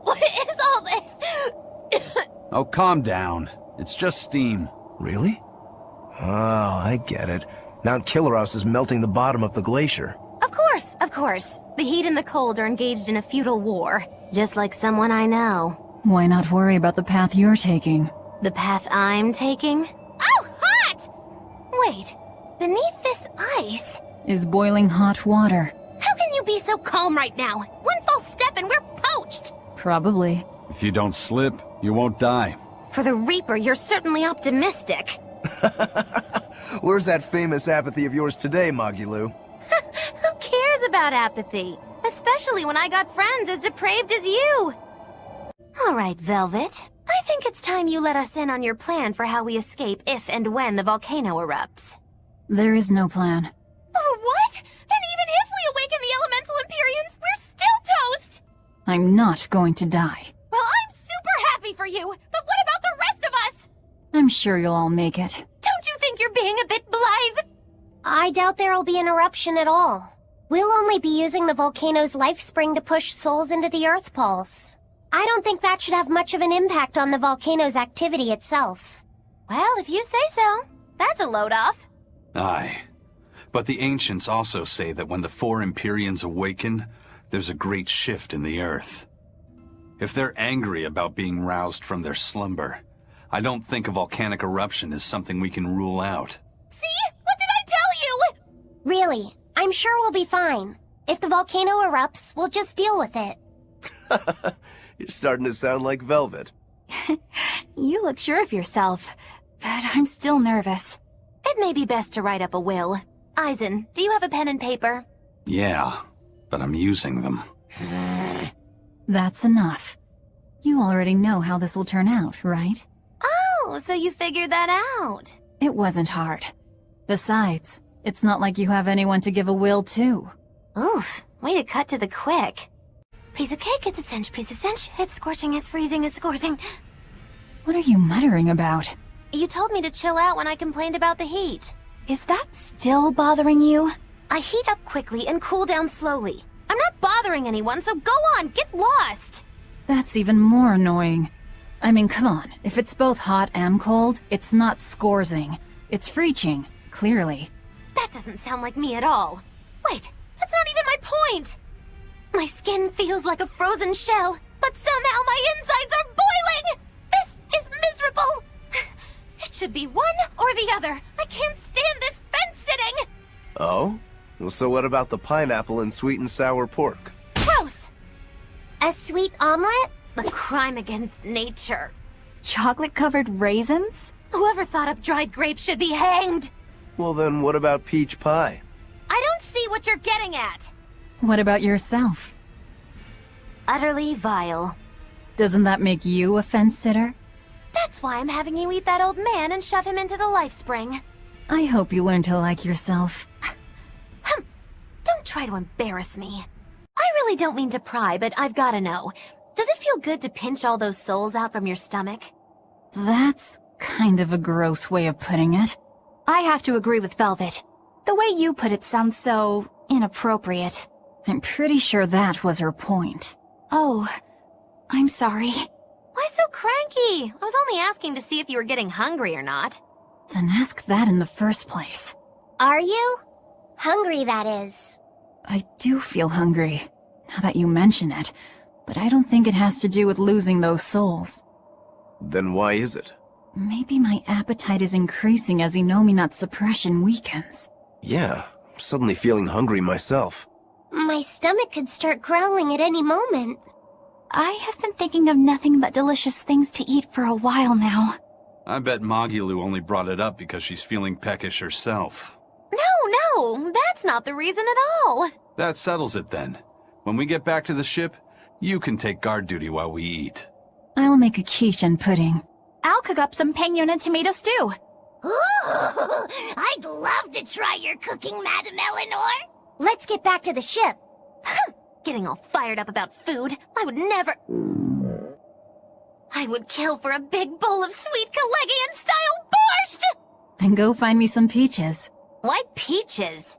What is all this? Oh, calm down. It's just steam. Really? Oh, I get it. Mount Killeros is melting the bottom of the glacier. Of course. The heat and the cold are engaged in a futile war. Just like someone I know. Why not worry about the path you're taking? The path I'm taking? Oh, hot! Wait, beneath this ice... Is boiling hot water. How can you be so calm right now? One false step and we're poached! Probably. If you don't slip, you won't die. For the Reaper, you're certainly optimistic. Where's that famous apathy of yours today, Magilou? Who cares about apathy? Especially when I got friends as depraved as you. All right, Velvet. I think it's time you let us in on your plan for how we escape if and when the volcano erupts. There is no plan. Oh, what? Then even if we awaken the Elemental Empyreans, we're still toast! I'm not going to die. Well, I'm super happy for you, but what about the rest of us? I'm sure you'll all make it. Don't you think you're being a bit blithe? I doubt there'll be an eruption at all. We'll only be using the volcano's life spring to push souls into the Earth Pulse. I don't think that should have much of an impact on the volcano's activity itself. Well, if you say so. That's a load off. Aye. But the ancients also say that when the four Empyreans awaken, there's a great shift in the earth. If they're angry about being roused from their slumber, I don't think a volcanic eruption is something we can rule out. See? What did I tell you? Really, I'm sure we'll be fine. If the volcano erupts, we'll just deal with it. You're starting to sound like Velvet. You look sure of yourself, but I'm still nervous. It may be best to write up a will. Eisen, do you have a pen and paper? Yeah, but I'm using them. That's enough. You already know how this will turn out, right? Oh, so you figured that out. It wasn't hard. Besides, it's not like you have anyone to give a will to. Oof, way to cut to the quick. Piece of cake, it's a cinch, piece of cinch. It's scorching, it's freezing, it's scorching. What are you muttering about? You told me to chill out when I complained about the heat. Is that still bothering you? I heat up quickly and cool down slowly. I'm not bothering anyone, so go on, get lost! That's even more annoying. I mean, come on. If it's both hot and cold, it's not scorzing. It's freeching, clearly. That doesn't sound like me at all. Wait, that's not even my point! My skin feels like a frozen shell, but somehow my insides are boiling! This is miserable! It should be one or the other. I can't stand this fence-sitting! Oh? Well, so what about the pineapple and sweet and sour pork? Gross! A sweet omelet? The crime against nature. Chocolate-covered raisins? Whoever thought up dried grapes should be hanged! Well then, what about peach pie? I don't see what you're getting at! What about yourself? Utterly vile. Doesn't that make you a fence-sitter? That's why I'm having you eat that old man and shove him into the life spring. I hope you learn to like yourself. Don't try to embarrass me. I really don't mean to pry, but I've gotta know. Does it feel good to pinch all those souls out from your stomach? That's kind of a gross way of putting it. I have to agree with Velvet. The way you put it sounds so inappropriate. I'm pretty sure that was her point. Oh, I'm sorry. Why so cranky? I was only asking to see if you were getting hungry or not. Then ask that in the first place. Are you? Hungry, that is. I do feel hungry, now that you mention it, but I don't think it has to do with losing those souls. Then why is it? Maybe my appetite is increasing as Inominute's suppression weakens. Yeah, I'm suddenly feeling hungry myself. My stomach could start growling at any moment. I have been thinking of nothing but delicious things to eat for a while now. I bet Magilou only brought it up because she's feeling peckish herself. No, that's not the reason at all. That settles it then. When we get back to the ship, you can take guard duty while we eat. I'll make a quiche and pudding. I'll cook up some penguin and tomato stew. Ooh, I'd love to try your cooking, Madam Eleanor. Let's get back to the ship. Getting all fired up about food. I would never... I would kill for a big bowl of sweet Calegian-style borscht! Then go find me some peaches. Why peaches?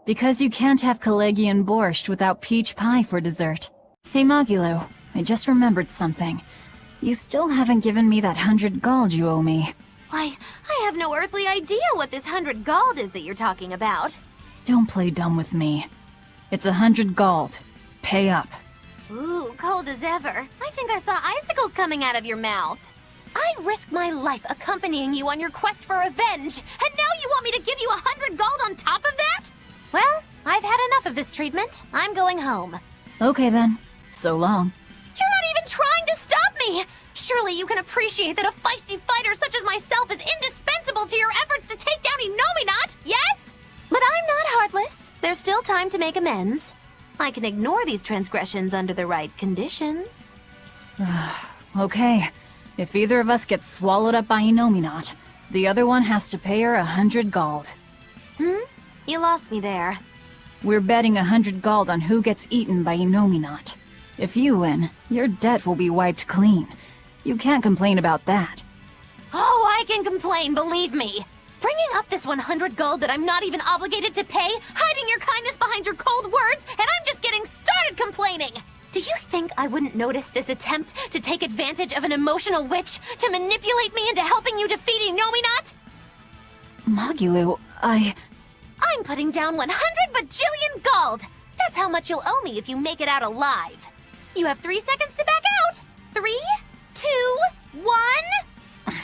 Because you can't have Calegian borscht without peach pie for dessert. Hey Magilou, I just remembered something. You still haven't given me that 100 gold you owe me. Why, I have no earthly idea what this 100 gold is that you're talking about. Don't play dumb with me. It's 100 gold. Pay up. Ooh, cold as ever. I think I saw icicles coming out of your mouth. I risked my life accompanying you on your quest for revenge, and now you want me to give you 100 gold on top of that? Well, I've had enough of this treatment. I'm going home. Okay then. So long. You're not even trying to stop me! Surely you can appreciate that a feisty fighter such as myself is indispensable to your efforts to take down Inominat, yes? But I'm not heartless. There's still time to make amends. I can ignore these transgressions under the right conditions. Okay. If either of us gets swallowed up by Inominat, the other one has to pay her 100 gold. You lost me there. We're betting 100 gold on who gets eaten by Inominat. If you win, your debt will be wiped clean. You can't complain about that. Oh, I can complain, believe me. Bringing up this 100 gold that I'm not even obligated to pay, hiding your kindness behind your cold words, and I'm just getting started complaining! Do you think I wouldn't notice this attempt to take advantage of an emotional witch to manipulate me into helping you defeat Inominat? Magilou, I'm putting down 100 bajillion gold! That's how much you'll owe me if you make it out alive. You have 3 seconds to back out. 3, 2, 1... 0!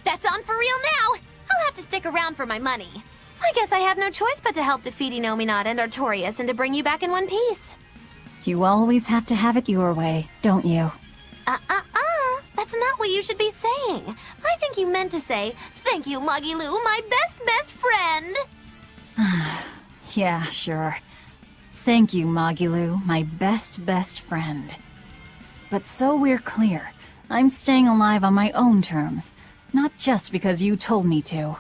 That's on for real now. I'll have to stick around for my money. I guess I have no choice but to help defeat Inominat and Artorias and to bring you back in one piece. you always have to have it your way, don't you? That's not what you should be saying. I think you meant to say, "Thank you, Magilou, my best friend." Yeah, sure. Thank you, Magilou, my best friend. But so we're clear, I'm staying alive on my own terms, not just because you told me to.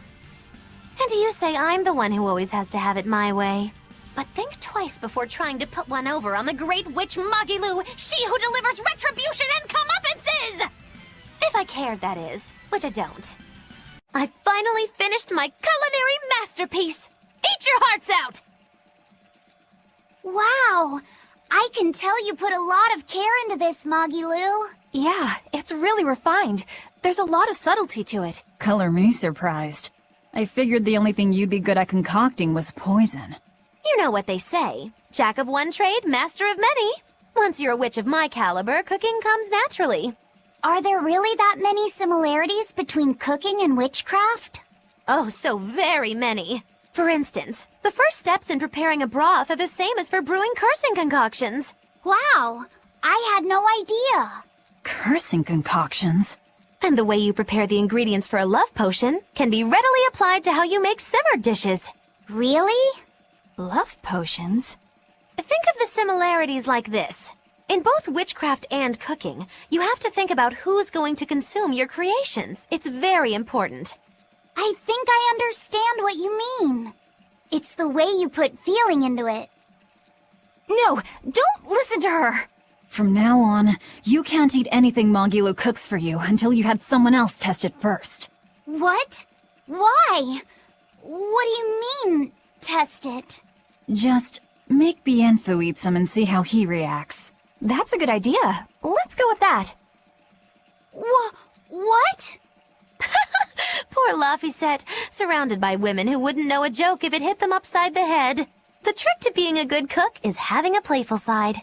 And you say I'm the one who always has to have it my way. But think twice before trying to put one over on the Great Witch Magilou, she who delivers retribution and comeuppances! If I cared, that is, which I don't. I finally finished my culinary masterpiece! Eat your hearts out! Wow! I can tell you put a lot of care into this, Magilou. Yeah, it's really refined. There's a lot of subtlety to it. Color me surprised. I figured the only thing you'd be good at concocting was poison. You know what they say. Jack of one trade, master of many. Once you're a witch of my caliber, cooking comes naturally. Are there really that many similarities between cooking and witchcraft? Oh, so very many. For instance, the first steps in preparing a broth are the same as for brewing cursing concoctions. Wow! I had no idea. Cursing concoctions? And the way you prepare the ingredients for a love potion can be readily applied to how you make simmered dishes. Really? Love potions? Think of the similarities like this. In both witchcraft and cooking, you have to think about who's going to consume your creations. It's very important. I think I understand what you mean. It's the way you put feeling into it. No, don't listen to her! From now on, you can't eat anything Magilou cooks for you until you had someone else test it first. What? Why? What do you mean, test it? Just make Bienfu eat some and see how he reacts. That's a good idea. Let's go with that. What? Poor Laphicet, surrounded by women who wouldn't know a joke if it hit them upside the head. The trick to being a good cook is having a playful side.